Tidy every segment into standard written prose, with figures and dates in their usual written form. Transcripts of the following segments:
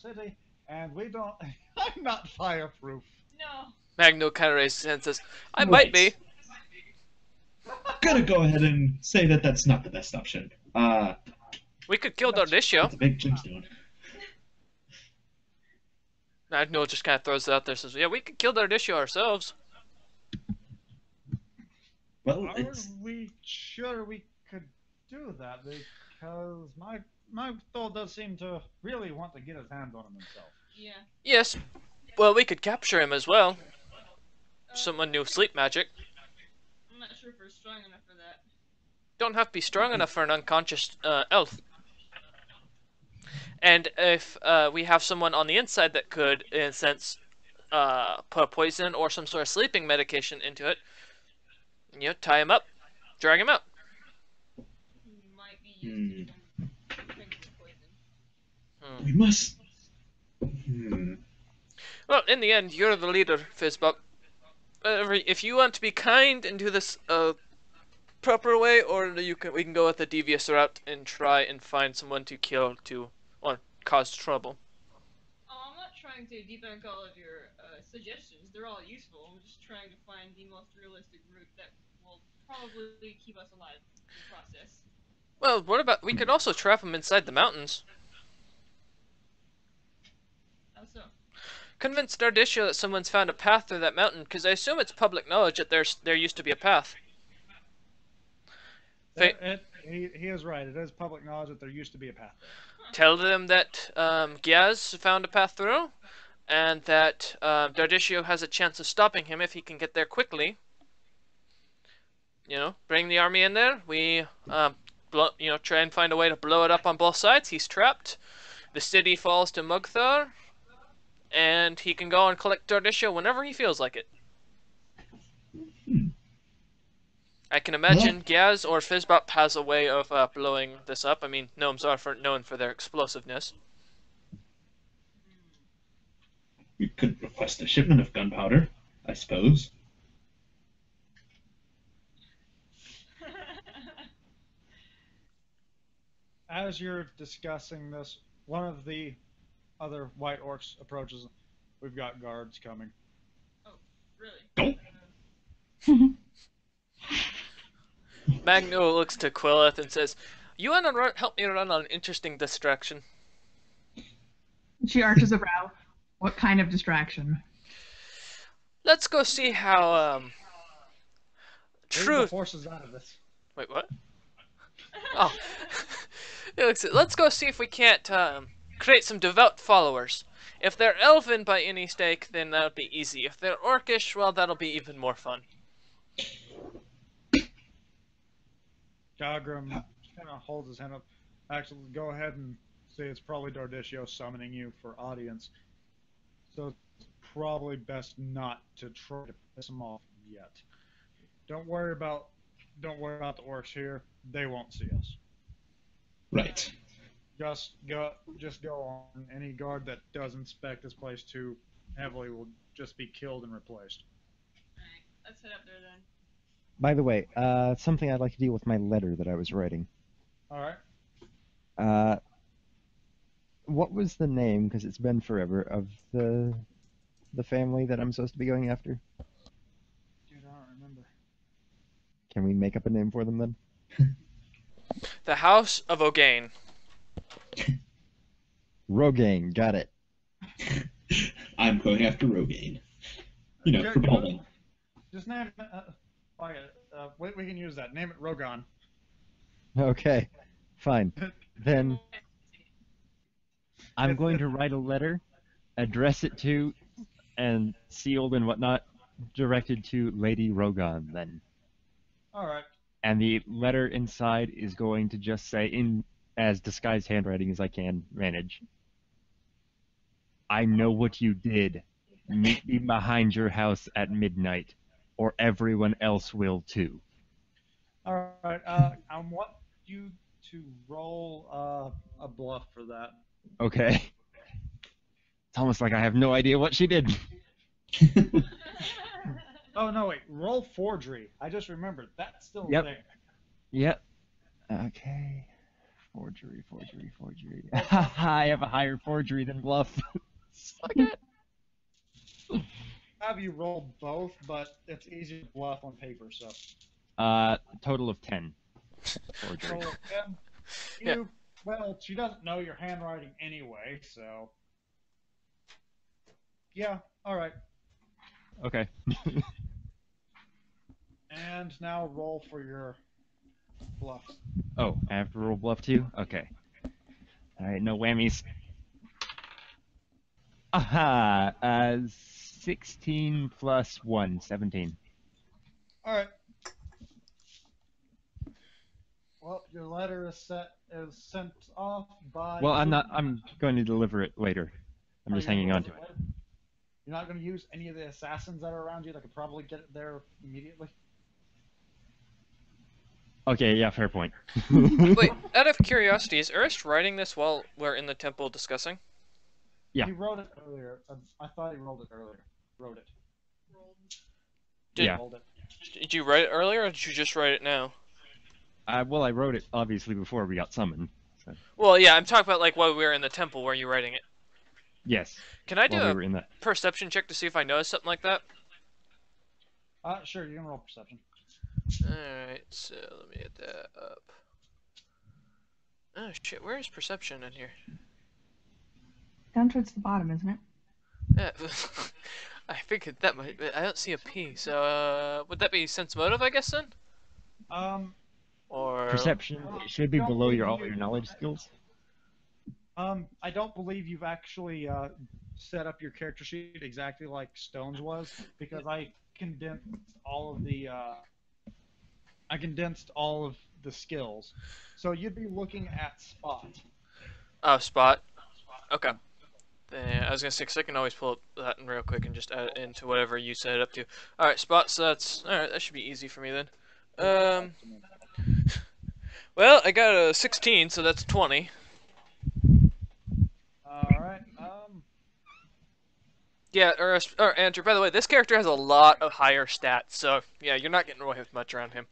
city, and we don't. I'm not fireproof. No. Magno kind of raises his hand and says, I might be. Right. Gonna go ahead and say that that's not the best option. We could kill That's Dardisio. It's a big gemstone. Magno just kind of throws it out there and says, yeah, we could kill Dardisio ourselves. Well, Are it's we sure we could do that? Because my soul does seem to really want to get his hands on him himself. Yeah. Yes. Well, we could capture him as well. Uh, Someone knew sleep magic. I'm not sure if we're strong enough for that. Don't have to be strong enough for an unconscious elf. And if we have someone on the inside that could, in a sense, put a poison or some sort of sleeping medication into it, you know, tie him up, drag him out. He might be used to drinking poison. we must. Hmm. Well, in the end, you're the leader, Fizzbop. If you want to be kind and do this proper way, or we can go with the devious route and try and find someone to kill or cause trouble. Oh, I'm not trying to debunk all of your suggestions. They're all useful. I'm just trying to find the most realistic route that will probably keep us alive in the process. Well, what about we could also trap him inside the mountains. How so? Convince Dardisha that someone's found a path through that mountain, because I assume it's public knowledge that there used to be a path. He is right. It is public knowledge that there used to be a path there. Tell them that Giaz found a path through, and that Dardisio has a chance of stopping him if he can get there quickly. You know, bring the army in there. We, try and find a way to blow it up on both sides. He's trapped. The city falls to Mugthar, and he can go and collect Dardisio whenever he feels like it. I can imagine Giaz or Fizzbop has a way of blowing this up. I mean, gnomes are known for their explosiveness. We could request a shipment of gunpowder, I suppose. As you're discussing this, one of the other white orcs approaches. We've got guards coming. Oh, really? Go. Magno looks to Quillith and says, you want to help me run on an interesting distraction? She arches a brow. What kind of distraction? Let's go see how, Leave the truth... horses out of this. Wait, what? Oh. Let's go see if we can't create some devout followers. If they're elven by any stake, then that'll be easy. If they're orcish, well, that'll be even more fun. Gagram kind of holds his hand up. Actually, go ahead and say it's probably Dardisio summoning you for audience. So it's probably best not to try to piss him off yet. Don't worry about the orcs here. They won't see us. Right. Just go on. Any guard that does inspect this place too heavily will just be killed and replaced. Alright, let's head up there then. By the way, something I'd like to deal with my letter that I was writing. All right. What was the name, because it's been forever, of the family that I'm supposed to be going after? Dude, I don't remember. Can we make up a name for them then? The House of Ogain. Rogaine, got it. I'm going after Rogaine. You know, for Baldwin. Just name it. We can use that. Name it Rogan. Okay, fine. Then I'm going to write a letter, address it to, and sealed and whatnot, directed to Lady Rogan then. All right. And the letter inside is going to just say, in as disguised handwriting as I can manage, I know what you did. Meet me behind your house at midnight, or everyone else will too. All right. I want you to roll a bluff for that. Okay. It's almost like I have no idea what she did. Oh no, wait. Roll forgery. I just remembered. That's still Yep. there. Yep. Okay. Forgery. I have a higher forgery than bluff. Suck it. Have you roll both, but it's easier to bluff on paper, so. Total of 10. Forgery. Roll again. Yeah. Well, she doesn't know your handwriting anyway, so. Yeah, alright. Okay. And now roll for your bluffs. Oh, I have to roll bluff too? Okay. Alright, no whammies. Aha! 16 plus 1, 17. Alright. Well, your letter is sent off by. Well, I'm going to deliver it later. I'm just hanging on to it. You're not going to use any of the assassins that are around you that could probably get it there immediately? Okay, yeah, fair point. Wait, out of curiosity, is Urist writing this while we're in the temple discussing? Yeah. He wrote it earlier. I thought he rolled it earlier. Wrote it. Yeah. Rolled it. Did you write it earlier, or did you just write it now? Well, I wrote it, obviously, before we got summoned. So. Well, yeah, I'm talking about, like, while we were in the temple, were you writing it? Yes. Can I do while a we were in that. perception check to see if I notice something like that? Sure, you can roll perception. Alright, so let me get that up. Oh shit, where is perception in here? Down towards the bottom, isn't it? Yeah, I figured that might, but I don't see a P, so would that be sense motive, I guess, then? Or perception should be below all your knowledge skills. I don't believe you've actually set up your character sheet exactly like Stone's was, because I condensed all of the skills. So you'd be looking at spot. Oh, spot. Okay. I was gonna say, 'cause I can always pull up that in real quick and just add it into whatever you set it up to. Alright, spot, so that's... Alright, that should be easy for me then. Well, I got a 16, so that's 20. Alright, Yeah, or Andrew, by the way, this character has a lot of higher stats, so yeah, you're not getting away with much around him.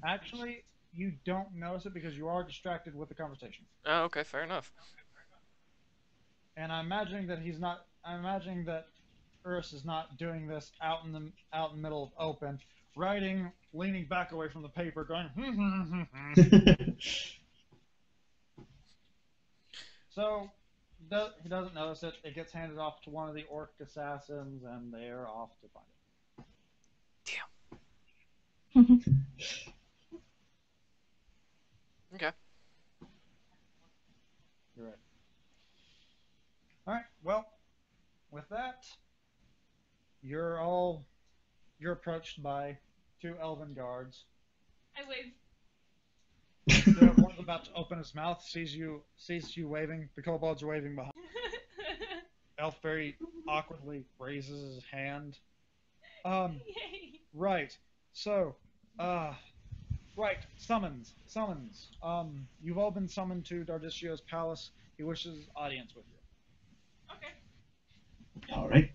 Actually, you don't notice it because you are distracted with the conversation. Oh, okay, fair enough. And I'm imagining that Urus is not doing this out in the middle of open, writing, leaning back away from the paper, going. So he doesn't notice it. It gets handed off to one of the orc assassins, and they're off to find it. Damn. Okay. You're right. Alright, well, with that, you're approached by two elven guards. I wave. One's about to open his mouth, sees you waving. The kobolds are waving behind. Elf very awkwardly raises his hand. Yay. Right. So, right. Summons. You've all been summoned to Dardicio's palace. He wishes audience with you. Okay. All right.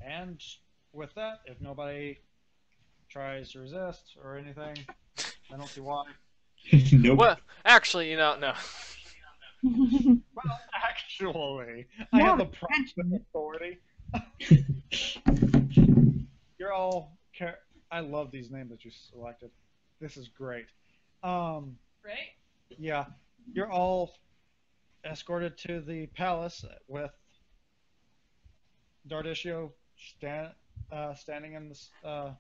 And with that, if nobody tries to resist or anything, I don't see why. Nope. Well, actually, no. Well, actually, I have the props and authority. You're all. I love these names that you selected. This is great. Right? Yeah, you're all escorted to the palace with Dardicio standing in the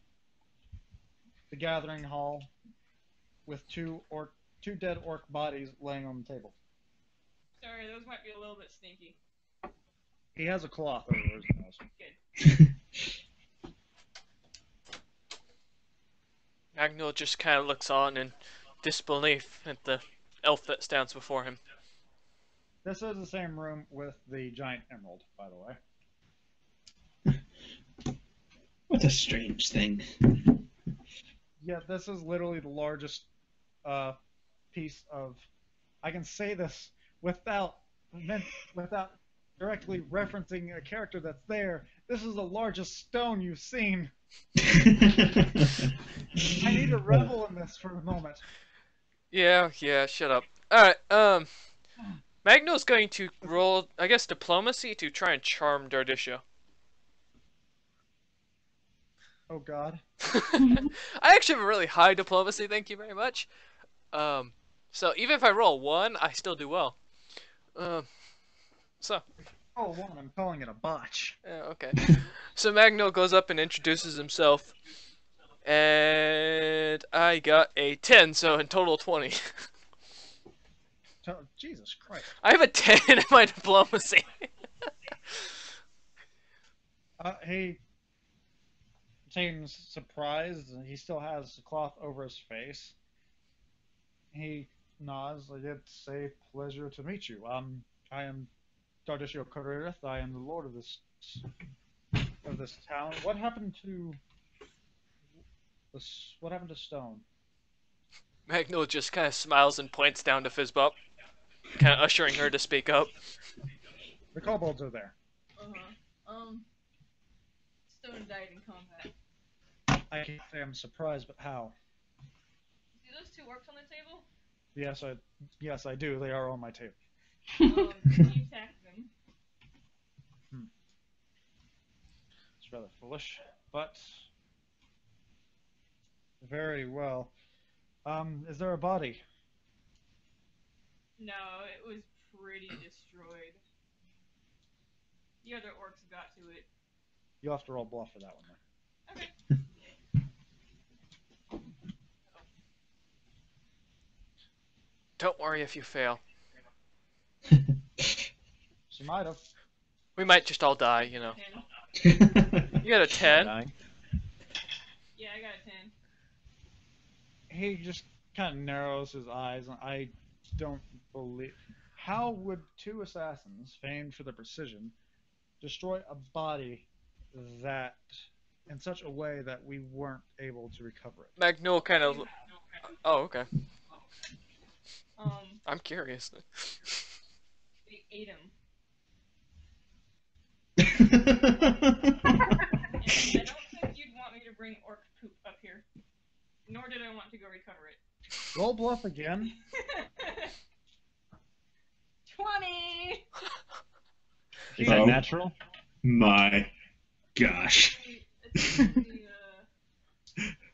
gathering hall with two dead orc bodies laying on the table. Sorry, those might be a little bit sneaky. He has a cloth over his nose. Good. Agnel just kind of looks on in disbelief at the elf that stands before him. This is the same room with the giant emerald, by the way. What a strange thing. Yeah, this is literally the largest piece of. I can say this without directly referencing a character that's there. This is the largest stone you've seen. I need to revel in this for a moment. Yeah, yeah, shut up. Alright, Magno's going to roll, I guess, diplomacy to try and charm Dardisha. Oh God. I actually have a really high diplomacy, thank you very much. So even if I roll 1, I still do well. So, Oh, one. I'm calling it a botch. yeah, okay. So Magno goes up and introduces himself. And I got a 10, so in total 20. Jesus Christ. I have a 10 in my diplomacy. He seems surprised. He still has the cloth over his face. He nods. It's a pleasure to meet you. I am Dardishio Koririth. I am the lord of this town. What happened to this? What happened to Stone? Magno just kind of smiles and points down to Fizzbop, kind of ushering her to speak up. The kobolds are there. Stone died in combat. I can't say I'm surprised, but how? See those 2 orcs on the table? Yes, I do. They are on my table. You attacked them. It's rather foolish, but very well. Is there a body? No, it was pretty destroyed. The other orcs got to it. You'll have to roll bluff for that one. Then. Okay. Don't worry if you fail. She might have. We might just all die, you know. 10. You got a 10? Yeah, I got a 10. He just kind of narrows his eyes, and I don't believe. How would 2 assassins, famed for their precision, destroy a body that in such a way that we weren't able to recover it? Magno kind of. Oh, okay. Um, I'm curious. they ate him. And I don't think you'd want me to bring orc poop up here. Nor did I want to go recover it. Roll bluff again. 20! Is that Oh. natural? My gosh. It's actually,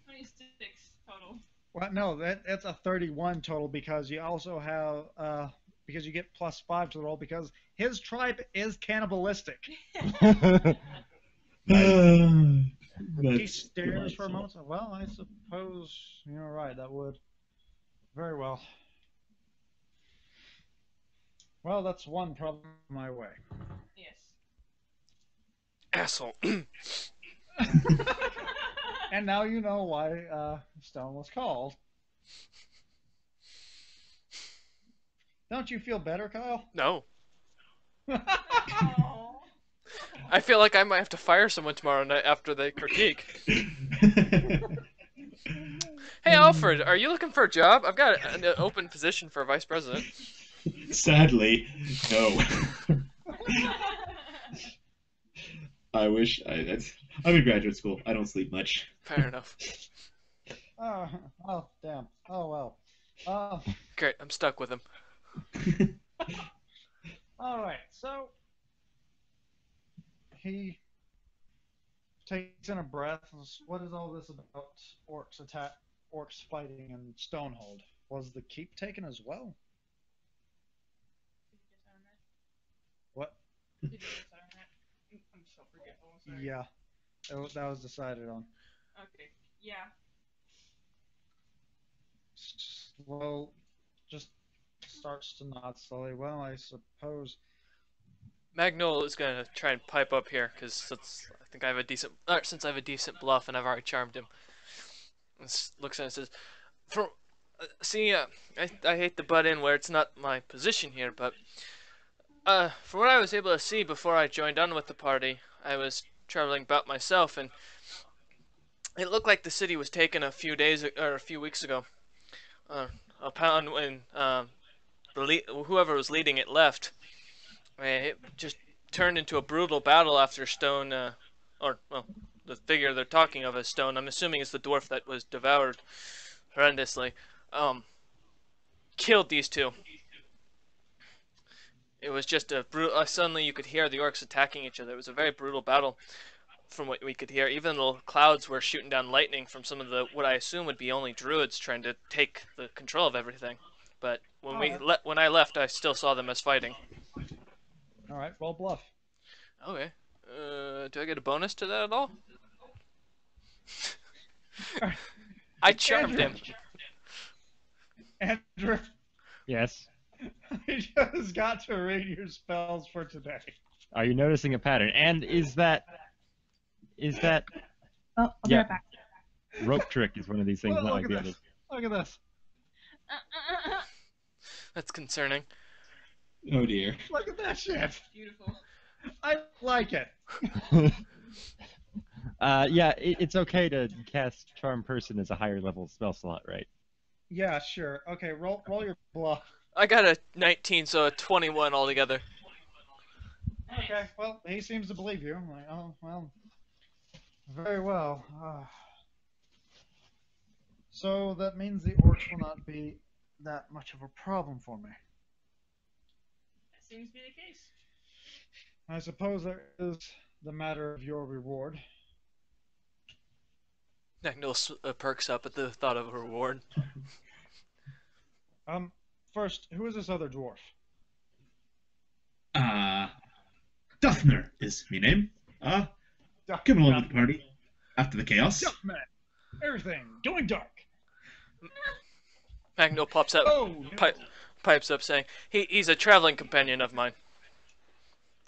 26 total. Well, no, that's a 31 total because you also have because you get +5 to the roll because his tribe is cannibalistic. He That's stares for a delightful. moment. Well, I suppose you're right. That would very well. Well, that's one problem my way. Yes. Asshole. And now you know why Stone was called. Don't you feel better, Kyle? No. Oh. I feel like I might have to fire someone tomorrow night after the critique. Hey, Alfred, are you looking for a job? I've got an open position for vice president. Sadly, no. I wish I'm in graduate school. I don't sleep much. Fair enough. Oh, damn. Oh, well. Great, I'm stuck with him. All right, so he takes in a breath. What is all this about orcs fighting in Stonehold? Was the keep taken as well? What? Did you decide on that? I'm so forgetful. I'm sorry. Yeah, that was decided on. Okay. Yeah. Slow, just starts to nod slowly. Well, I suppose. Magnolia is gonna try and pipe up here because I think I have a decent. Since I have a decent bluff and I've already charmed him. Looks at it and says, I hate to butt in where it's not my position here, but from what I was able to see before I joined on with the party, I was traveling about myself, and it looked like the city was taken a few weeks ago. Upon when whoever was leading it left, it just turned into a brutal battle after Stone, the figure they're talking of as Stone. I'm assuming it's the dwarf that was devoured horrendously. killed these two. It was just a brutal. Suddenly, you could hear the orcs attacking each other. It was a very brutal battle, from what we could hear. Even though clouds were shooting down lightning from some of the what I assume would be only druids trying to take the control of everything. But when when I left, I still saw them as fighting. All right, roll bluff. Okay. Do I get a bonus to that at all? I charmed him. Andrew, Yes. I just got to read your spells for today. Are you noticing a pattern? And is that Oh, I'll be Yeah. right back. rope trick is one of these things, Well, not look like the at this. others. Look at this. That's concerning. Oh dear. Look at that shit. Beautiful. I like it. Yeah, it's okay to cast Charm Person as a higher level spell slot, right? Yeah, sure. Okay, roll your bluff. I got a 19, so a 21 altogether. Okay, well, he seems to believe you. I'm like, oh, well, very well. So that means the orcs will not be that much of a problem for me. That seems to be the case. I suppose there is the matter of your reward. Magnolia perks up at the thought of a reward. First, who is this other dwarf? Duffner is my name. Come along to the party after the chaos. Duckman. Everything going dark. Magno pops up, Oh, no. pipes up, saying, "He's a traveling companion of mine.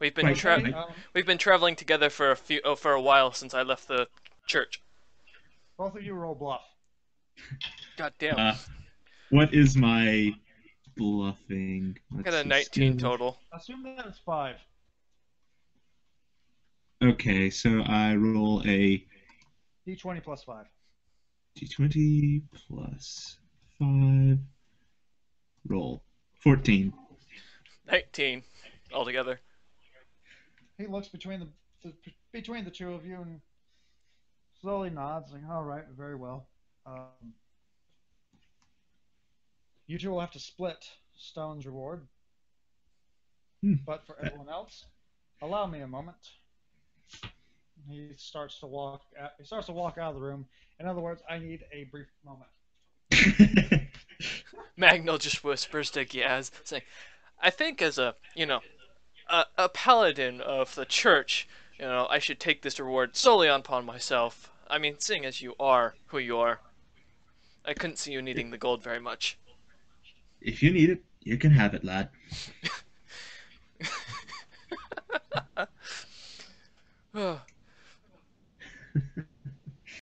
We've been Okay, we've been traveling together for a while since I left the church." both of you roll bluff. God damn. What is my bluffing? I got a 19 total. Assume that it's 5. Okay, so I roll a D20 plus 5. d20 plus 5. Roll 14. 19 altogether. He looks between the two of you and slowly nods, like, all right, very well. You two will have to split Stone's reward. But for everyone else, allow me a moment. He starts to walk out of the room. In other words, I need a brief moment. Magno just whispers to Giaz, saying, "I think as a paladin of the church, I should take this reward solely upon myself. I mean, seeing as you are who you are, I couldn't see you needing the gold very much." If you need it, you can have it, lad.